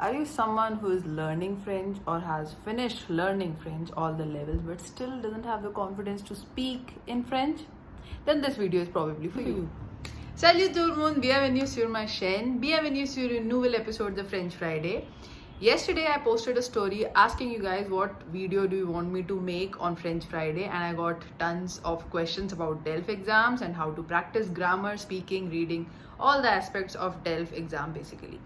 Are you someone who is learning French or has finished learning French all the levels but still doesn't have the confidence to speak in French? Then this video is probably for you. Salut tout le monde, bienvenue sur ma chaîne, bienvenue sur une nouvelle épisode de French Friday. Yesterday I posted a story asking you guys what video do you want me to make on French Friday, and I got tons of questions about DELF exams and how to practice grammar, speaking, reading, all the aspects of DELF exam basically.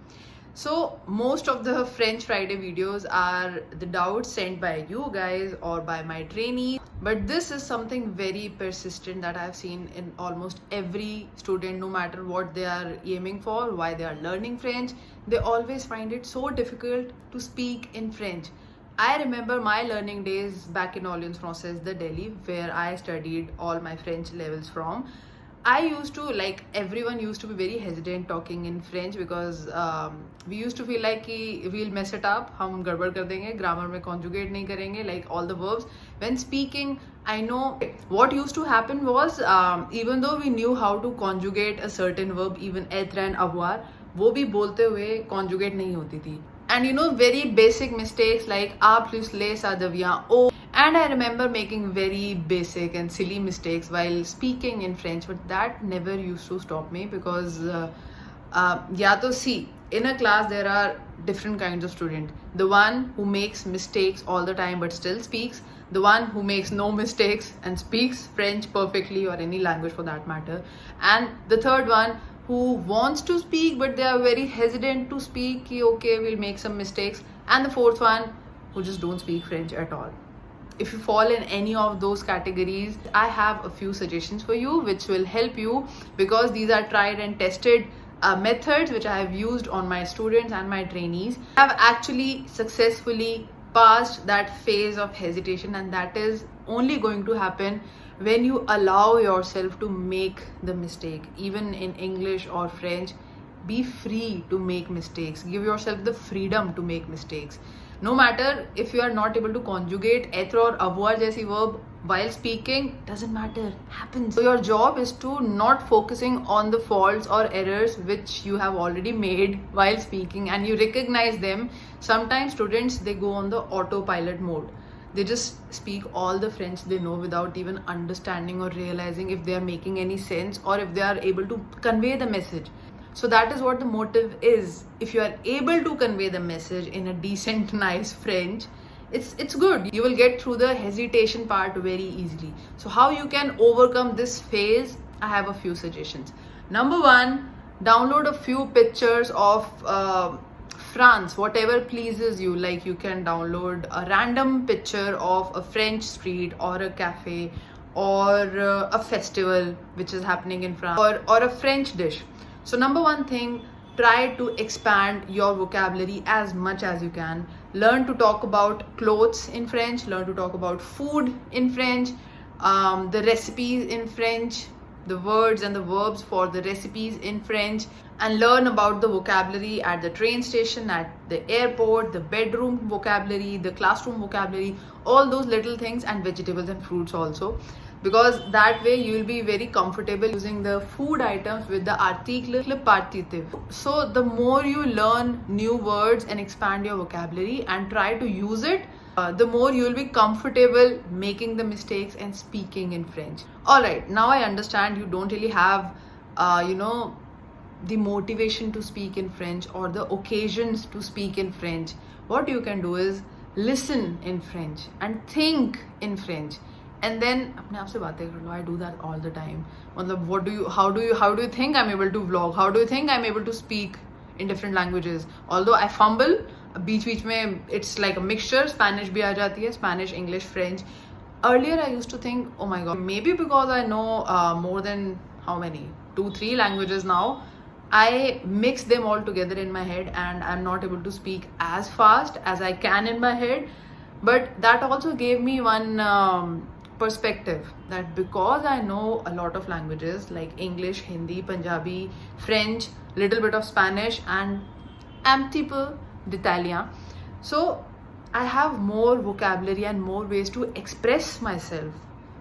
So most of the French Friday videos are the doubts sent by you guys or by my trainees, but this is something very persistent that I've seen in almost every student, no matter what they are aiming for, why they are learning French. They always find it so difficult to speak in French. I remember my learning days back in Alliance Française de Delhi, where I studied all my French levels from. I used to, like everyone used to be very hesitant talking in French because we used to feel like कि we'll mess it up, हम गड़बड़ कर देंगे, grammar में conjugate नहीं करेंगे, like all the verbs. When speaking, I know what used to happen was even though we knew how to conjugate a certain verb, even être and avoir, वो भी बोलते हुए conjugate नहीं होती थी. And you know, very basic mistakes like a plus les ça devient o. And I remember making very basic and silly mistakes while speaking in French, but that never used to stop me because yeah, to see, in a class there are different kinds of students. The one who makes mistakes all the time but still speaks, the one who makes no mistakes and speaks French perfectly, or any language for that matter, and the third one who wants to speak but they are very hesitant to speak, okay, we'll make some mistakes, and the fourth one who just don't speak French at all. If you fall in any of those categories, I have a few suggestions for you which will help you, because these are tried and tested methods which I have used on my students and my trainees. I have actually successfully passed that phase of hesitation, and that is only going to happen when you allow yourself to make the mistake. Even in English or French, be free to make mistakes. Give yourself the freedom to make mistakes. No matter if you are not able to conjugate être or avoir jaisi verb while speaking, doesn't matter, happens. So your job is to not focusing on the faults or errors which you have already made while speaking, and you recognize them. Sometimes students, they go on the autopilot mode. They just speak all the French they know without even understanding or realizing if they are making any sense or if they are able to convey the message. So that is what the motive is. If you are able to convey the message in a decent, nice French, it's good. You will get through the hesitation part very easily. So how you can overcome this phase, I have a few suggestions. Number one, download a few pictures of France, whatever pleases you. Like you can download a random picture of a French street or a cafe or a festival which is happening in France, or a French dish. So number one thing, try to expand your vocabulary as much as you can. Learn to talk about clothes in French, learn to talk about food in French, the recipes in French, the words and the verbs for the recipes in French, and learn about the vocabulary at the train station, at the airport, the bedroom vocabulary, the classroom vocabulary, all those little things, and vegetables and fruits also. Because that way you will be very comfortable using the food items with the article partitive. So the more you learn new words and expand your vocabulary and try to use it, the more you will be comfortable making the mistakes and speaking in French. Alright, now I understand you don't really have the motivation to speak in French or the occasions to speak in French. What you can do is listen in French and think in French. And then अपने आप से बातें कर लो. I do that all the time. मतलब how do you think I'm able to vlog? How do you think I'm able to speak in different languages? Although I fumble, बीच में it's like a mixture. Spanish भी आ जाती है, Spanish, English, French. Earlier I used to think, oh my god, maybe because I know more than how many? 2-3 languages now, I mix them all together in my head and I'm not able to speak as fast as I can in my head. But that also gave me one perspective, that because I know a lot of languages like English, Hindi, Punjabi, French, little bit of Spanish, and un petit peu d'Italien, so I have more vocabulary and more ways to express myself.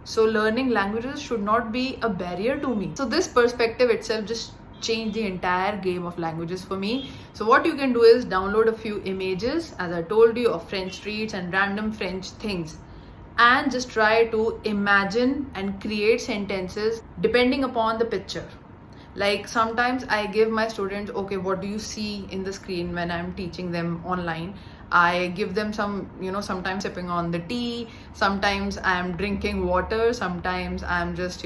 So learning languages should not be a barrier to me. So this perspective itself just changed the entire game of languages for me. So what you can do is download a few images, as I told you, of French streets and random French things, and just try to imagine and create sentences depending upon the picture. Like sometimes I give my students, okay, what do you see in the screen when I'm teaching them online? I give them some, sometimes sipping on the tea, sometimes I'm drinking water, sometimes I'm just,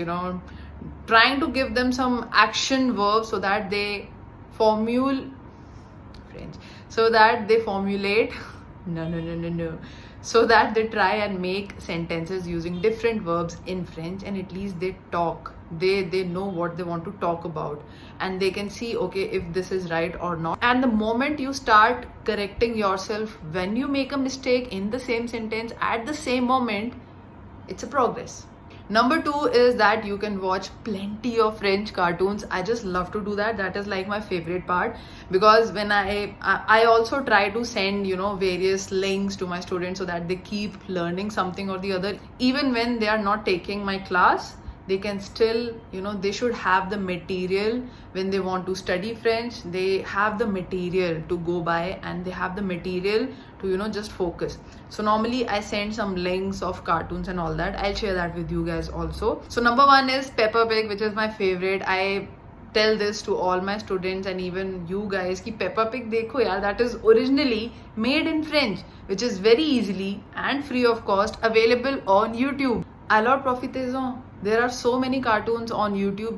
trying to give them some action verbs so that they formulate so that they try and make sentences using different verbs in French, and at least they talk, they know what they want to talk about, and they can see, okay, if this is right or not. And the moment you start correcting yourself when you make a mistake in the same sentence at the same moment, it's a progress. Number 2 is that you can watch plenty of French cartoons. I just love to do that. That is like my favorite part, because when I also try to send, various links to my students so that they keep learning something or the other. Even when they are not taking my class, they can still, they should have the material. When they want to study French, they have the material to go by, and they have the material to, just focus. So normally I send some links of cartoons and all that. I'll share that with you guys also. So number 1 is Peppa Pig, which is my favorite. I tell this to all my students and even you guys ki Peppa Pig dekho yaar, that is originally made in French, which is very easily and free of cost available on YouTube. Alors profitez-en. There are so many cartoons on YouTube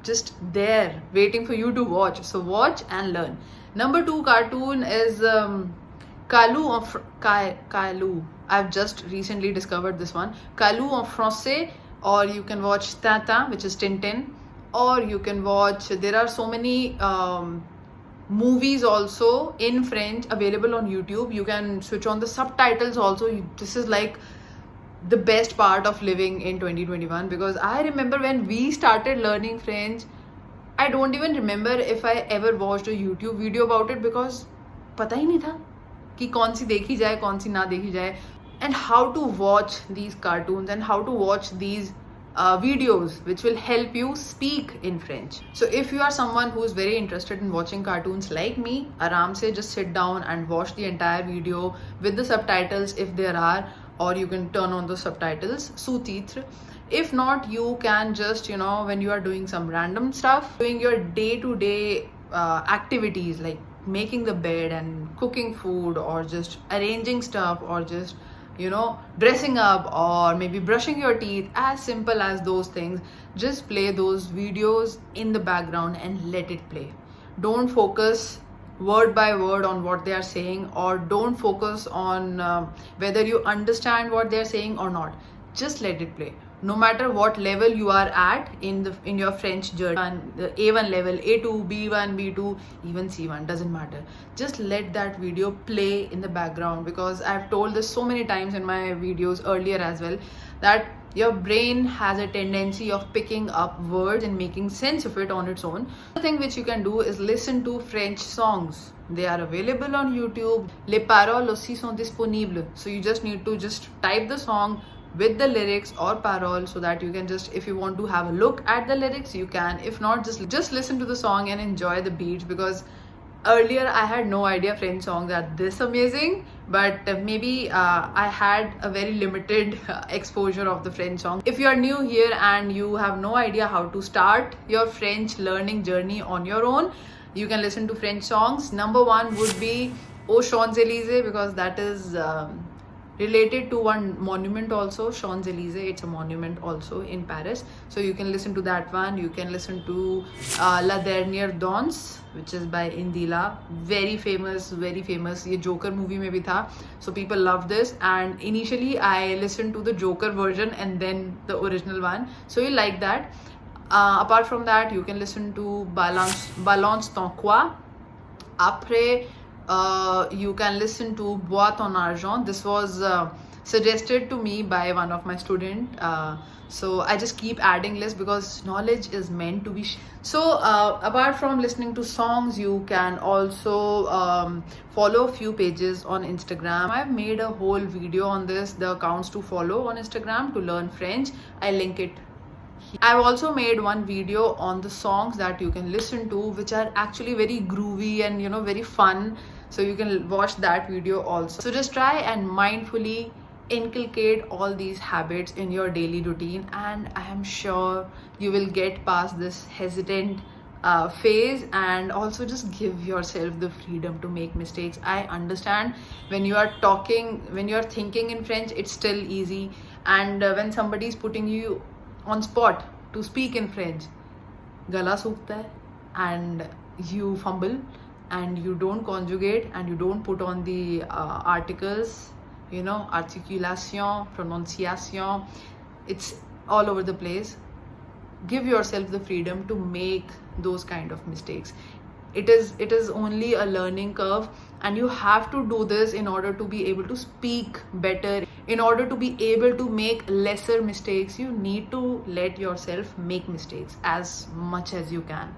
just there waiting for you to watch. So watch and learn. Number 2 cartoon is Calou. I've just recently discovered this one. Calou en français, or you can watch Tintin, which is Tintin, or you can watch, there are so many movies also in French available on YouTube. You can switch on the subtitles also. This is like the best part of living in 2021, because I remember when we started learning French, I don't even remember if I ever watched a YouTube video about it, because पता ही नहीं था कि कौन सी देखी जाए कौन सी ना देखी जाए, and how to watch these cartoons and how to watch these videos which will help you speak in French. So if you are someone who is very interested in watching cartoons like me, आराम से just sit down and watch the entire video with the subtitles if there are, or you can turn on the subtitles, sous-titres. If not, you can just, when you are doing some random stuff, doing your day-to-day activities like making the bed and cooking food, or just arranging stuff, or just, dressing up, or maybe brushing your teeth, as simple as those things, just play those videos in the background and let it play. Don't focus word by word on what they are saying, or don't focus on whether you understand what they are saying or not. Just let it play. No matter what level you are at in your French journey, the A1 level, A2, B1, B2, even C1, doesn't matter. Just let that video play in the background, because I've told this so many times in my videos earlier as well, that your brain has a tendency of picking up words and making sense of it on its own. The thing which you can do is listen to French songs. They are available on YouTube. Les paroles aussi sont disponibles. So you just need to just type the song with the lyrics or parole, so that you can just, if you want to have a look at the lyrics, you can. If not, just listen to the song and enjoy the beats, because earlier I had no idea French songs are this amazing, but maybe I had a very limited exposure of the French song. If you are new here and you have no idea how to start your French learning journey on your own, you can listen to French songs. Number 1 would be Aux Champs-Élysées, because that is related to one monument also, Champs-Élysées. It's a monument also in Paris, so you can listen to that one. You can listen to La Dernière Danse, which is by Indila, very famous. Ye Joker movie mein bhi tha, so people love this, and initially I listened to the Joker version and then the original one, so you like that. Apart from that, you can listen to Balance ton quoi. Après, you can listen to Bois ton argent. This was suggested to me by one of my students. So I just keep adding lists, because knowledge is meant to be so apart from listening to songs, you can also follow a few pages on Instagram. I've made a whole video on this, the accounts to follow on Instagram to learn French. I link it I've also made one video on the songs that you can listen to, which are actually very groovy and very fun. So you can watch that video also. So just try and mindfully inculcate all these habits in your daily routine, and I am sure you will get past this hesitant phase, and also just give yourself the freedom to make mistakes. I understand when you are talking, when you are thinking in French, it's still easy, and when somebody is putting you on spot to speak in French, gala सूखता है and you fumble and you don't conjugate and you don't put on the articles, articulation, pronunciation, it's all over the place. Give yourself the freedom to make those kind of mistakes. It is only a learning curve, and you have to do this in order to be able to speak better, in order to be able to make lesser mistakes. You need to let yourself make mistakes as much as you can.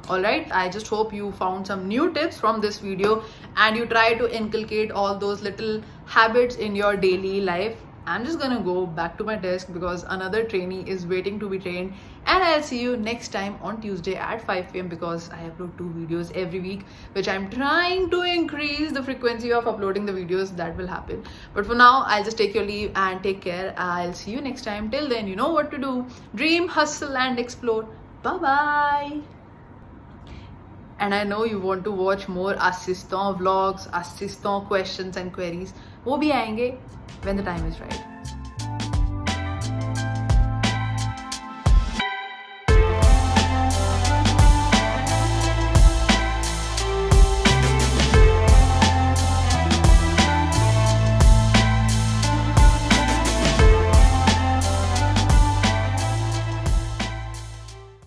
Alright, I just hope you found some new tips from this video and you try to inculcate all those little habits in your daily life. I'm just gonna go back to my desk because another trainee is waiting to be trained, and I'll see you next time on Tuesday at 5 p.m. because I upload 2 videos every week, which I'm trying to increase the frequency of uploading the videos. That will happen. But for now, I'll just take your leave and take care. I'll see you next time. Till then, you know what to do. Dream, hustle and explore. Bye-bye. And I know you want to watch more assistant vlogs, assistant questions and queries. वो भी आएंगे when the time is right.